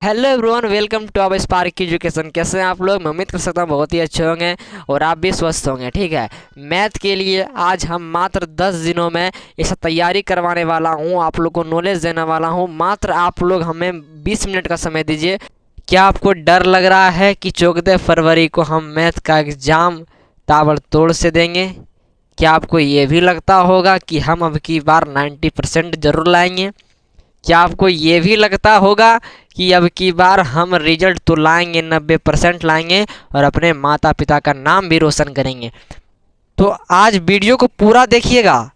Hello everyone, welcome to our spark education. कैसे हैं आप लोग? मैं उम्मीद कर सकता हूँ बहुत ही अच्छे होंगे और आप भी स्वस्थ होंगे। ठीक है, मैथ के लिए आज हम मात्र 10 दिनों में ऐसा तैयारी करवाने वाला हूँ, आप लोग को नॉलेज देने वाला हूँ। मात्र आप लोग हमें 20 मिनट का समय दीजिए। क्या आपको डर लग रहा है कि 14 फरवरी को हम मैथ का एग्ज़ाम ताबड़तोड़ से देंगे? क्या आपको ये भी लगता होगा कि हम अब की बार 90% ज़रूर लाएंगे? क्या आपको ये भी लगता होगा कि अब की बार हम रिजल्ट तो लाएंगे, 90% लाएंगे और अपने माता पिता का नाम भी रोशन करेंगे? तो आज वीडियो को पूरा देखिएगा।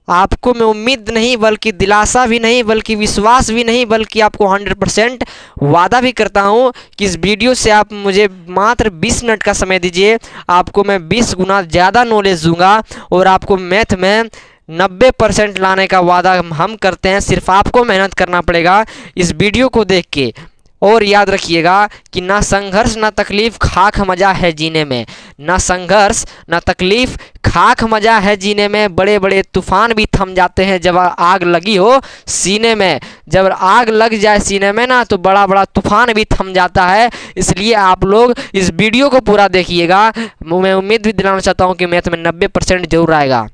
आपको मैं उम्मीद नहीं बल्कि दिलासा भी नहीं बल्कि विश्वास भी नहीं बल्कि आपको 100% वादा भी करता हूँ कि इस वीडियो से आप मुझे मात्र 20 मिनट का समय दीजिए, आपको मैं 20 गुना ज़्यादा नॉलेज दूंगा और आपको मैथ में 90% लाने का वादा हम करते हैं। सिर्फ आपको मेहनत करना पड़ेगा इस वीडियो को देख के। और याद रखिएगा कि ना संघर्ष ना तकलीफ, खाक मजा है जीने में। ना संघर्ष ना तकलीफ, खाक मजा है जीने में। बड़े बड़े तूफान भी थम जाते हैं जब आग लगी हो सीने में। जब आग लग जाए सीने में ना, तो बड़ा बड़ा तूफान भी थम जाता है। इसलिए आप लोग इस वीडियो को पूरा देखिएगा। मैं उम्मीद भी दिलाना चाहता हूँ कि मैथ में 90% जरूर आएगा।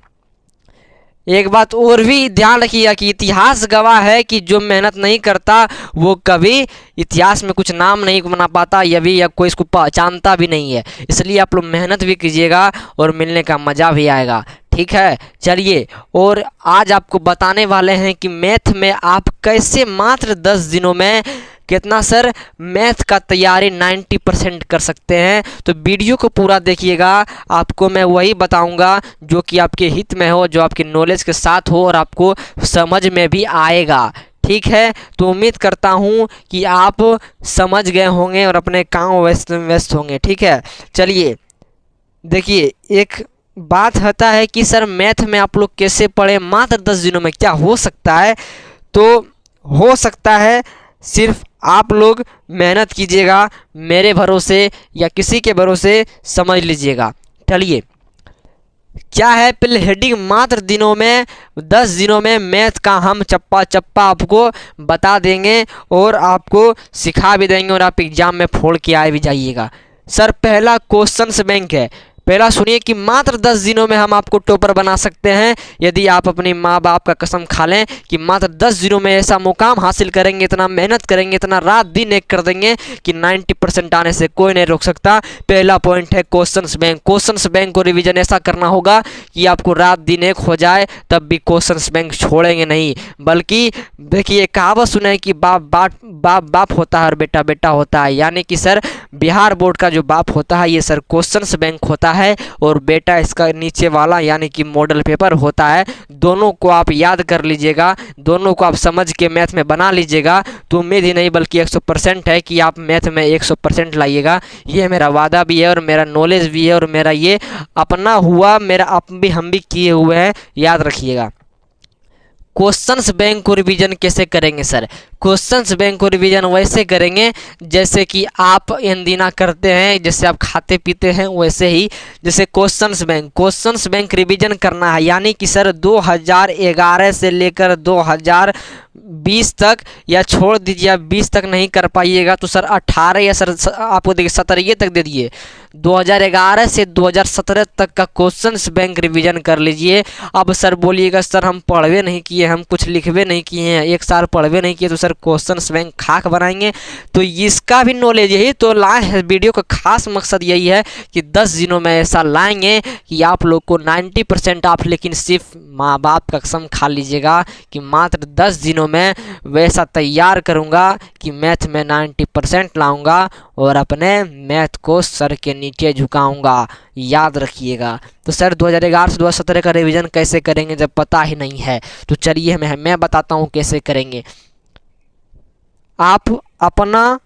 एक बात और भी ध्यान रखिएगा कि इतिहास गवाह है कि जो मेहनत नहीं करता वो कभी इतिहास में कुछ नाम नहीं बना पाता, या भी या कोई इसको पहचानता भी नहीं है। इसलिए आप लोग मेहनत भी कीजिएगा और मिलने का मज़ा भी आएगा। ठीक है, चलिए। और आज आपको बताने वाले हैं कि मैथ में आप कैसे मात्र 10 दिनों में कितना सर मैथ का तैयारी 90% कर सकते हैं। तो वीडियो को पूरा देखिएगा, आपको मैं वही बताऊंगा जो कि आपके हित में हो, जो आपके नॉलेज के साथ हो और आपको समझ में भी आएगा। ठीक है, तो उम्मीद करता हूँ कि आप समझ गए होंगे और अपने काम व्यस्त व्यस्त होंगे। ठीक है, चलिए देखिए। एक बात होता है कि सर मैथ में आप लोग कैसे पढ़े मात्र 10 दिनों में, क्या हो सकता है? तो हो सकता है, सिर्फ आप लोग मेहनत कीजिएगा, मेरे भरोसे या किसी के भरोसे समझ लीजिएगा। चलिए, क्या है पहले हेडिंग, मात्र दिनों में 10 दिनों में मैथ का हम चप्पा चप्पा आपको बता देंगे और आपको सिखा भी देंगे और आप एग्जाम में फोड़ के आए भी जाइएगा। सर पहला क्वेश्चन बैंक है। पहला सुनिए कि मात्र 10 दिनों में हम आपको टॉपर बना सकते हैं यदि आप अपनी माँ बाप का कसम खा लें कि मात्र 10 दिनों में ऐसा मुकाम हासिल करेंगे, इतना मेहनत करेंगे, इतना रात दिन एक कर देंगे कि 90% आने से कोई नहीं रोक सकता। पहला पॉइंट है क्वेश्चंस बैंक। क्वेश्चंस बैंक को रिवीजन ऐसा करना होगा कि आपको रात दिन एक हो जाए तब भी क्वेश्चंस बैंक छोड़ेंगे नहीं। बल्कि देखिए, कहावत सुना है कि बाप बाप बाप बाप होता है और बेटा बेटा होता है। यानी कि सर बिहार बोर्ड का जो बाप होता है ये सर क्वेश्चंस बैंक होता है और बेटा इसका नीचे वाला यानी कि मॉडल पेपर होता है। दोनों को आप याद कर लीजिएगा, दोनों को आप समझ के मैथ में बना लीजिएगा। तो उम्मीद ही नहीं बल्कि 100% है कि आप मैथ में 100% लाइएगा। ये मेरा वादा भी है और मेरा नॉलेज भी है और मेरा ये अपना हुआ, मेरा आप भी हम भी किए हुए हैं, याद रखिएगा। क्वेश्चंस बैंक को रिवीजन कैसे करेंगे सर? क्वेश्चंस बैंक को रिवीजन वैसे करेंगे जैसे कि आप एंदीना करते हैं, जैसे आप खाते पीते हैं वैसे ही। जैसे क्वेश्चंस बैंक रिवीजन करना है, यानी कि सर 2011 से लेकर 2020 तक, या छोड़ दीजिए आप 20 तक नहीं कर पाइएगा तो सर 18 या सर आपको देखिए 17 तक दे दिए। 2011 से 2017 तक का क्वेश्चंस बैंक रिवीजन कर लीजिए। अब सर बोलिएगा सर हम पढ़वे नहीं किए, हम कुछ लिखवे नहीं किए हैं, एक साल पढ़वे नहीं किए, तो सर क्वेश्चंस बैंक खाक बनाएंगे। तो इसका भी नॉलेज यही तो लाए है। वीडियो का खास मकसद यही है कि 10 दिनों में ऐसा लाएंगे कि आप लोग को 90% आप, लेकिन सिर्फ माँ बाप का कसम खा लीजिएगा कि मात्र 10 दिनों में वैसा तैयार करूँगा कि मैथ में 90% लाऊंगा और अपने मैथ को सर के नीचे झुकाऊंगा, याद रखिएगा। तो सर 2011 से 2017 का रिवीजन कैसे करेंगे जब पता ही नहीं है? तो चलिए मैं बताता हूँ कैसे करेंगे। आप अपना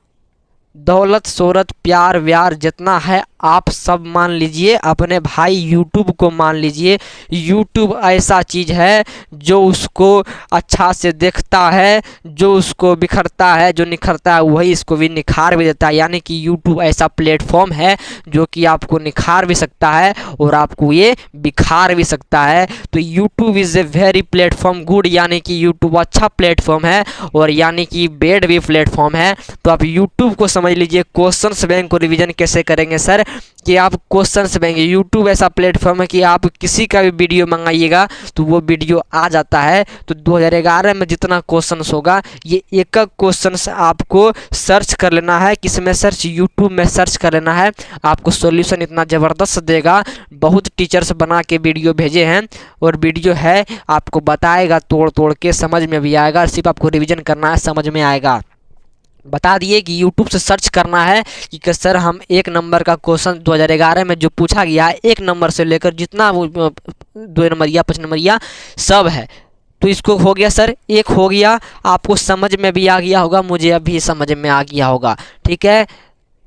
दौलत शोहरत प्यार व्यार जितना है आप सब मान लीजिए, अपने भाई यूट्यूब को मान लीजिए। यूट्यूब ऐसा चीज़ है जो उसको अच्छा से देखता है, जो उसको बिखरता है, जो निखरता है वही इसको भी निखार भी देता है। यानी कि यूट्यूब ऐसा प्लेटफॉर्म है जो कि आपको निखार भी सकता है और आपको ये बिखार भी सकता है। तो YouTube is a very platform good, यानी कि यूट्यूब अच्छा प्लेटफॉर्म है और यानी कि बेड भी प्लेटफॉर्म है। तो आप यूट्यूब को समझ लीजिए। क्वेश्चंस बैंक को रिवीजन कैसे करेंगे सर, कि आप क्वेश्चंस बैंक, यूट्यूब ऐसा प्लेटफॉर्म है कि आप किसी का भी वीडियो मंगाइएगा तो वो वीडियो आ जाता है। तो 2011 में जितना क्वेश्चंस होगा ये एक एक क्वेश्चंस आपको सर्च कर लेना है। किस में सर्च, यूट्यूब में सर्च कर लेना है। आपको सॉल्यूशन इतना ज़बरदस्त देगा, बहुत टीचर्स बना के वीडियो भेजे हैं और वीडियो है आपको बताएगा, तोड़ तोड़ के समझ में भी आएगा। सिर्फ आपको रिवीजन करना है, समझ में आएगा। बता दिए कि यूट्यूब से सर्च करना है कि सर हम 1 नंबर का क्वेश्चन 2011 में जो पूछा गया है 1 नंबर से लेकर जितना वो 2 नंबरिया 5 नंबरिया सब है। तो इसको हो गया सर, एक हो गया, आपको समझ में भी आ गया होगा, मुझे अभी समझ में आ गया होगा, ठीक है।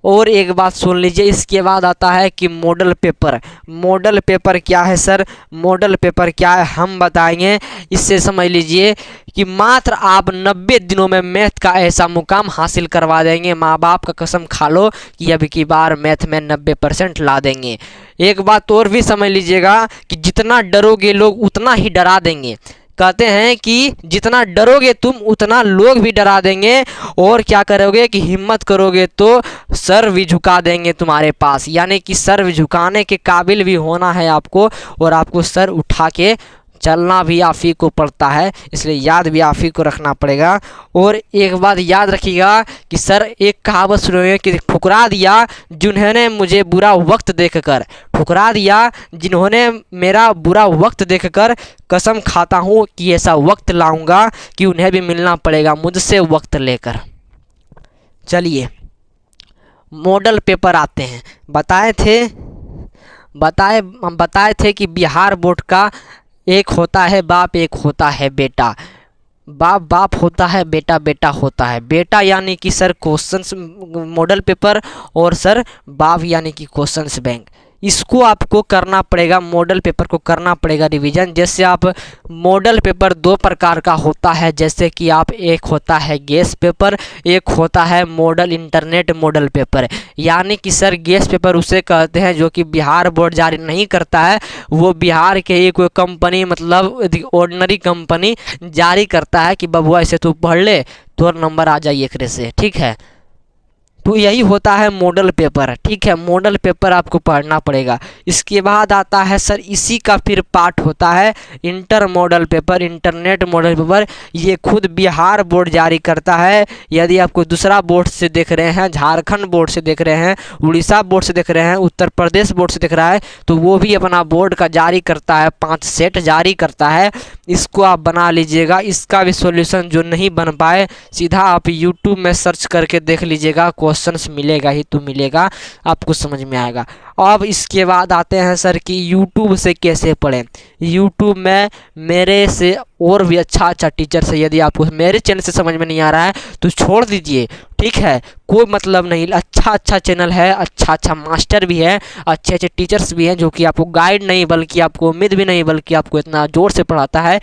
और एक बात सुन लीजिए, इसके बाद आता है कि मॉडल पेपर। मॉडल पेपर क्या है सर, मॉडल पेपर क्या है हम बताएंगे। इससे समझ लीजिए कि मात्र आप 90 दिनों में मैथ का ऐसा मुकाम हासिल करवा देंगे, माँ बाप का कसम खा लो कि अब की बार मैथ में 90% ला देंगे। एक बात और भी समझ लीजिएगा कि जितना डरोगे लोग उतना ही डरा देंगे। कहते हैं कि जितना डरोगे तुम उतना लोग भी डरा देंगे, और क्या करोगे कि हिम्मत करोगे तो सर भी झुका देंगे तुम्हारे पास। यानी कि सर भी झुकाने के काबिल भी होना है आपको, और आपको सर उठा के चलना भी आप ही को पड़ता है, इसलिए याद भी आप ही को रखना पड़ेगा। और एक बात याद रखिएगा कि सर एक कहावत सुनोगे कि ठुकरा दिया जिन्होंने मुझे बुरा वक्त देखकर, ठुकरा दिया जिन्होंने मेरा बुरा वक्त देखकर, कसम खाता हूँ कि ऐसा वक्त लाऊंगा कि उन्हें भी मिलना पड़ेगा मुझसे वक्त लेकर। चलिए मॉडल पेपर आते हैं। बताए थे कि बिहार बोर्ड का एक होता है बाप, एक होता है बेटा। बाप बाप होता है, बेटा बेटा होता है। बेटा यानी कि सर क्वेश्चंस मॉडल पेपर, और सर बाप यानी कि क्वेश्चंस बैंक। इसको आपको करना पड़ेगा, मॉडल पेपर को करना पड़ेगा रिवीजन। जैसे आप मॉडल पेपर 2 प्रकार का होता है, जैसे कि आप एक होता है गेस पेपर, एक होता है मॉडल इंटरनेट मॉडल पेपर। यानी कि सर गेस पेपर उसे कहते हैं जो कि बिहार बोर्ड जारी नहीं करता है, वो बिहार के ही कोई कंपनी, मतलब ऑर्डिनरी कंपनी जारी करता है कि बबुआ इसे तू पढ़ ले तो नंबर आ जाइए एकरे से, ठीक है। तो यही होता है मॉडल पेपर, ठीक है। मॉडल पेपर आपको पढ़ना पड़ेगा। इसके बाद आता है सर इसी का फिर पार्ट होता है inter model paper, internet model paper. ये खुद बिहार बोर्ड जारी करता है। यदि आपको दूसरा बोर्ड से देख रहे हैं, झारखंड बोर्ड से देख रहे हैं, उड़ीसा बोर्ड से देख रहे हैं, उत्तर प्रदेश बोर्ड से देख रहा है, तो वो भी अपना बोर्ड का जारी करता है, 5 सेट जारी करता है। इसको आप बना लीजिएगा। इसका भी सॉल्यूशन जो नहीं बन पाए सीधा आप यूट्यूब में सर्च करके देख लीजिएगा, क्वेश्चंस मिलेगा ही तो मिलेगा, आपको समझ में आएगा। अब इसके बाद आते हैं सर कि यूट्यूब से कैसे पढ़ें। यूट्यूब में मेरे से और भी अच्छा टीचर से, यदि आपको मेरे चैनल से समझ में नहीं आ रहा है तो छोड़ दीजिए, ठीक है, कोई मतलब नहीं। अच्छा चैनल है, अच्छा मास्टर भी है, अच्छे टीचर्स भी हैं जो कि आपको गाइड नहीं बल्कि आपको उम्मीद भी नहीं बल्कि आपको इतना जोर से पढ़ाता है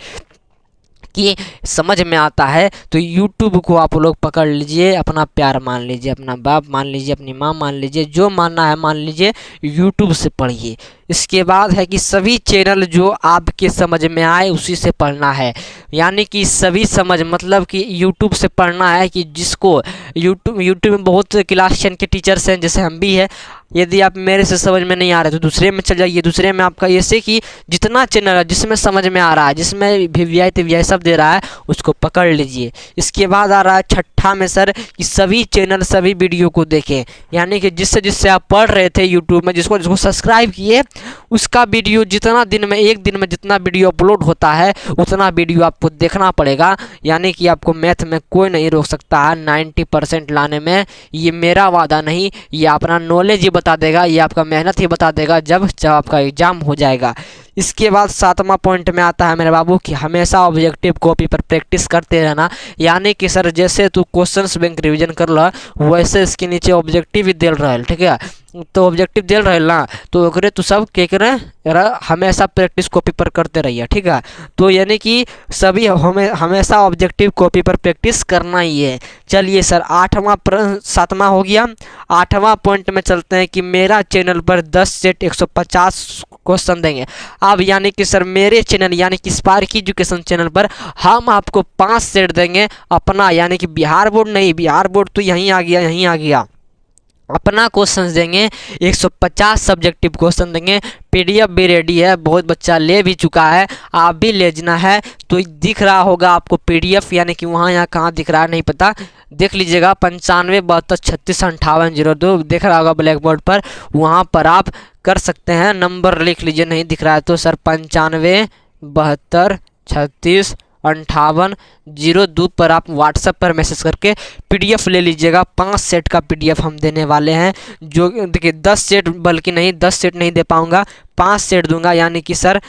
कि समझ में आता है। तो यूट्यूब को आप लोग पकड़ लीजिए, अपना प्यार मान लीजिए, अपना बाप मान लीजिए, अपनी माँ मान लीजिए, जो मानना है मान लीजिए, यूट्यूब से पढ़िए। इसके बाद है कि सभी चैनल जो आपके समझ में आए उसी से पढ़ना है। यानी कि सभी समझ, मतलब कि यूट्यूब से पढ़ना है कि जिसको यूट्यूब में बहुत क्लास 10 के टीचर्स हैं, जैसे हम भी हैं। यदि आप मेरे से समझ में नहीं आ रहा है तो दूसरे में चल जाइए। दूसरे में आपका ऐसे कि जितना चैनल है जिसमें समझ में आ रहा है, जिसमें वीवीआई टीवीआई सब दे रहा है, उसको पकड़ लीजिए। इसके बाद आ रहा है छठा में सर कि सभी चैनल सभी वीडियो को देखें। यानी कि जिससे आप पढ़ रहे थे यूट्यूब में, जिसको सब्सक्राइब किए, उसका वीडियो जितना दिन में, एक दिन में जितना वीडियो अपलोड होता है उतना वीडियो आपको देखना पड़ेगा। यानी कि आपको मैथ में कोई नहीं रोक सकता है 90% लाने में। ये मेरा वादा नहीं, ये अपना नॉलेज ही बता देगा, ये आपका मेहनत ही बता देगा जब आपका एग्ज़ाम हो जाएगा। इसके बाद 7वां पॉइंट में आता है मेरे बाबू कि हमेशा ऑब्जेक्टिव कॉपी पर प्रैक्टिस करते रहना। यानी कि सर जैसे तू क्वेश्चंस बैंक रिवीजन कर ला वैसे इसके नीचे ऑब्जेक्टिव भी दिल रहा, ठीक है। तो ऑब्जेक्टिव दिल रहे ना तो ओकरे तू सब क्या करे हमेशा प्रैक्टिस कॉपी पर करते रहिए, ठीक है। तो यानी कि सभी हमेशा ऑब्जेक्टिव कॉपी पर प्रैक्टिस करना ही है। चलिए सर 7वां हो गया। 8वां पॉइंट में चलते हैं कि मेरा चैनल पर 10 सेट 150 क्वेश्चन देंगे। अब यानी कि सर मेरे चैनल यानी कि स्पार्की एजुकेशन चैनल पर हम आपको 5 सेट देंगे अपना, यानी कि बिहार बोर्ड नहीं, बिहार बोर्ड तो यहीं आ गया, अपना क्वेश्चन देंगे 150 सब्जेक्टिव क्वेश्चन देंगे। पीडीएफ भी रेडी है, बहुत बच्चा ले भी चुका है, आप भी ले जाना है। तो दिख रहा होगा आपको पीडीएफ, यानी कि वहाँ यहाँ कहाँ दिख रहा है नहीं पता, देख लीजिएगा 95 72 36 58 02 दिख रहा होगा ब्लैक बोर्ड पर, वहाँ पर आप कर सकते हैं। नंबर लिख लीजिए, नहीं दिख रहा है तो सर 95 72 36 58 02 पर आप व्हाट्सएप पर मैसेज करके पीडीएफ ले लीजिएगा। 5 सेट का पीडीएफ हम देने वाले हैं, जो देखिए 10 सेट बल्कि नहीं 10 सेट नहीं दे पाऊँगा, 5 सेट दूंगा। यानी कि सर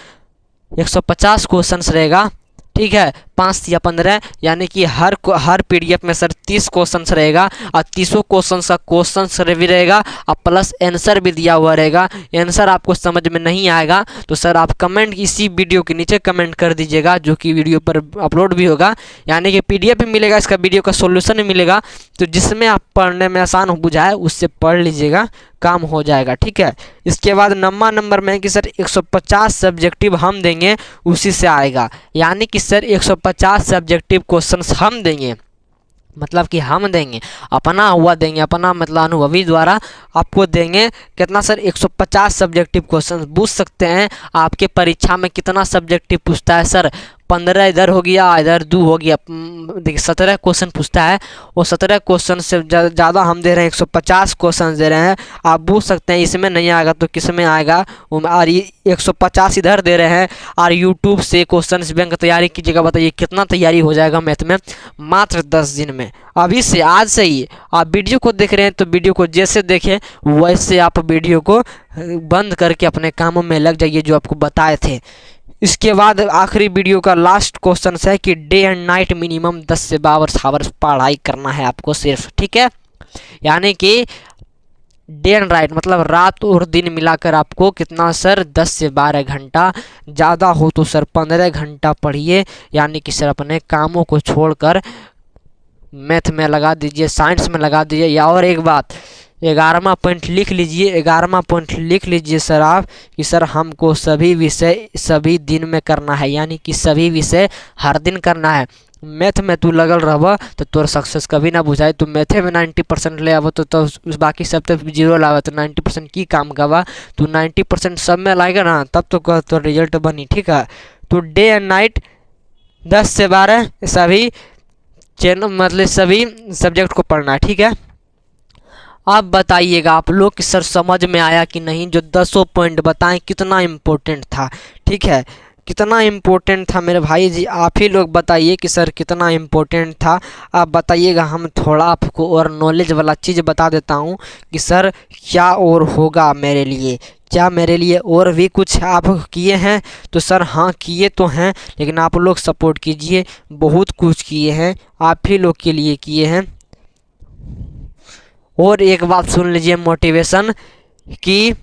150 क्वेश्चंस रहेगा, ठीक है, 5 या 15, यानी कि हर पीडीएफ में सर 30 क्वेश्चंस रहेगा और 30 क्वेश्चंस का क्वेश्चन भी रहेगा और प्लस आंसर भी दिया हुआ रहेगा। आंसर आपको समझ में नहीं आएगा तो सर आप कमेंट इसी वीडियो के नीचे कमेंट कर दीजिएगा, जो कि वीडियो पर अपलोड भी होगा। यानी कि पीडीएफ भी मिलेगा, इसका वीडियो का सोल्यूशन भी मिलेगा, तो जिसमें आप पढ़ने में आसान हो बुझाए उससे पढ़ लीजिएगा, काम हो जाएगा, ठीक है। इसके बाद 9वां नंबर में है कि सर 150 सब्जेक्टिव हम देंगे, उसी से आएगा। यानी कि सर 150 सब्जेक्टिव क्वेश्चंस हम देंगे, मतलब कि हम देंगे अपना हुआ देंगे, अपना मतलब अनुभवी द्वारा आपको देंगे। कितना सर 150 सब्जेक्टिव क्वेश्चन पूछ सकते हैं। आपके परीक्षा में कितना सब्जेक्टिव पूछता है सर, 15 इधर हो गया, इधर 2 हो गया, देखिए 17 क्वेश्चन पूछता है। वो 17 क्वेश्चन से ज़्यादा हम दे रहे हैं, 150 क्वेश्चन दे रहे हैं। आप पूछ सकते हैं इसमें नहीं आएगा तो किस में आएगा, और ये 150 इधर दे रहे हैं। और यूट्यूब से क्वेश्चन बैंक तैयारी कीजिएगा, बताइए कितना तैयारी हो जाएगा मैथ में मात्र 10 दिन में। अभी से आज से ही आप वीडियो को देख रहे हैं तो वीडियो को जैसे देखें वैसे आप वीडियो को बंद करके अपने कामों में लग जाइए जो आपको बताए थे। इसके बाद आखिरी वीडियो का लास्ट क्वेश्चन है कि डे एंड नाइट मिनिमम 10 से 12 आवर्स पढ़ाई करना है आपको सिर्फ, ठीक है। यानी कि डे एंड नाइट मतलब रात और दिन मिलाकर आपको कितना सर 10 से 12 घंटा, ज़्यादा हो तो सर 15 घंटा पढ़िए। यानी कि सर अपने कामों को छोड़कर मैथ में लगा दीजिए, साइंस में लगा दीजिए। या और एक बात 11वां पॉइंट लिख लीजिए, 11वां पॉइंट लिख लीजिए सर आप कि सर हमको सभी विषय सभी दिन में करना है, यानी कि सभी विषय हर दिन करना है। मैथ में तू लगल रहब तो तोर सक्सेस कभी ना बुझाए। तू मैथे में 90% ले आब तो बाकी सब तो 0 लावा, तो 90% की काम करवा, तू 90% सब में लाएगा ना तब तो तोर रिजल्ट बनी, ठीक है। तो डे एंड नाइट 10 से 12 सभी चैनल मतलब सभी सब्जेक्ट को पढ़ना है, ठीक है। आप बताइएगा आप लोग कि सर समझ में आया कि नहीं, जो 10 पॉइंट बताएं कितना इम्पोर्टेंट था, ठीक है, कितना इम्पोर्टेंट था मेरे भाई जी। आप ही लोग बताइए कि सर कितना इम्पोर्टेंट था, आप बताइएगा। हम थोड़ा आपको और नॉलेज वाला चीज़ बता देता हूँ कि सर क्या और होगा मेरे लिए, क्या मेरे लिए और भी कुछ आप किए हैं तो सर हाँ किए तो हैं, लेकिन आप लोग सपोर्ट कीजिए, बहुत कुछ किए हैं, आप ही लोग के लिए किए हैं। और एक बात सुन लीजिए मोटिवेशन कि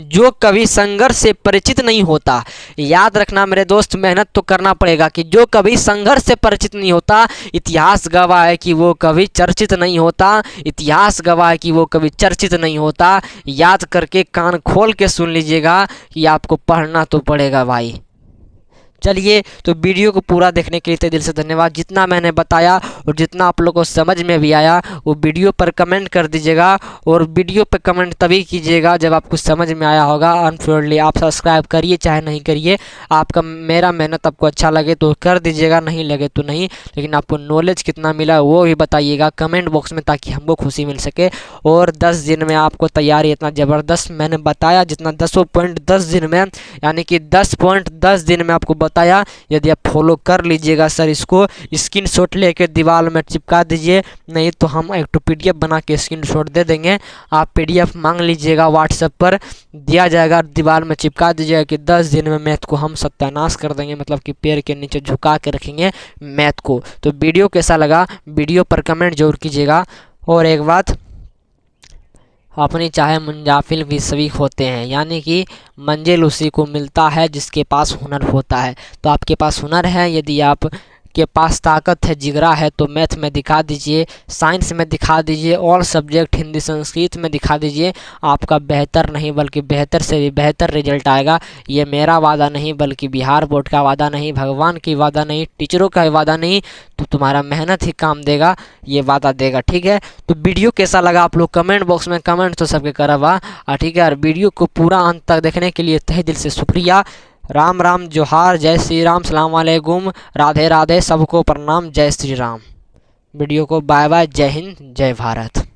जो कभी संघर्ष से परिचित नहीं होता, याद रखना मेरे दोस्त, मेहनत तो करना पड़ेगा, कि जो कभी संघर्ष से परिचित नहीं होता इतिहास गवाह है कि वो कभी चर्चित नहीं होता, इतिहास गवाह है कि वो कभी चर्चित नहीं होता। याद करके कान खोल के सुन लीजिएगा कि आपको पढ़ना तो पड़ेगा भाई। चलिए तो वीडियो को पूरा देखने के लिए तहे दिल से धन्यवाद। जितना मैंने बताया और जितना आप लोगों को समझ में भी आया वो वीडियो पर कमेंट कर दीजिएगा, और वीडियो पर कमेंट तभी कीजिएगा जब आपको समझ में आया होगा। अनफॉर्चुनेटली आप सब्सक्राइब करिए चाहे नहीं करिए, आपका मेरा मेहनत आपको अच्छा लगे तो कर दीजिएगा, नहीं लगे तो नहीं, लेकिन आपको नॉलेज कितना मिला वो भी बताइएगा कमेंट बॉक्स में, ताकि हमको खुशी मिल सके। और 10 दिन में आपको तैयारी इतना ज़बरदस्त मैंने बताया, जितना 10 पॉइंट 10 दिन में, यानी कि 10 पॉइंट 10 दिन में आपको बताया, यदि आप फॉलो कर लीजिएगा सर इसको स्क्रीनशॉट लेके दीवार में चिपका दीजिए, नहीं तो हम एक तो PDF बना के स्क्रीनशॉट दे देंगे। आप PDF मांग लीजिएगा, व्हाट्सएप पर दिया जाएगा, दीवार में चिपका दीजिएगा कि 10 दिन में मैथ को हम सत्यानाश कर देंगे, मतलब कि पैर के नीचे झुका के रखेंगे मैथ को। तो वीडियो कैसा लगा, वीडियो पर कमेंट जरूर कीजिएगा। और एक बात, अपनी चाहे मुंजाफिल भी सभी होते हैं, यानी कि मंजिल उसी को मिलता है जिसके पास हुनर होता है। तो आपके पास हुनर है, यदि आप के पास ताकत है, जिगरा है, तो मैथ में दिखा दीजिए, साइंस में दिखा दीजिए, और सब्जेक्ट हिंदी संस्कृत में दिखा दीजिए। आपका बेहतर नहीं बल्कि बेहतर से भी बेहतर रिजल्ट आएगा। ये मेरा वादा नहीं, बल्कि बिहार बोर्ड का वादा नहीं, भगवान की वादा नहीं, टीचरों का वादा नहीं, तो तुम्हारा मेहनत ही काम देगा, ये वादा देगा। ठीक है, तो वीडियो कैसा लगा आप लोग कमेंट बॉक्स में कमेंट तो सबके करवा, ठीक है। और वीडियो को पूरा अंत तक देखने के लिए तहे दिल से शुक्रिया। राम राम, जोहार, जय श्री राम, सलाम वालेकुम, राधे राधे, सबको प्रणाम, जय श्री राम। वीडियो को बाय बाय, जय हिंद, जय भारत।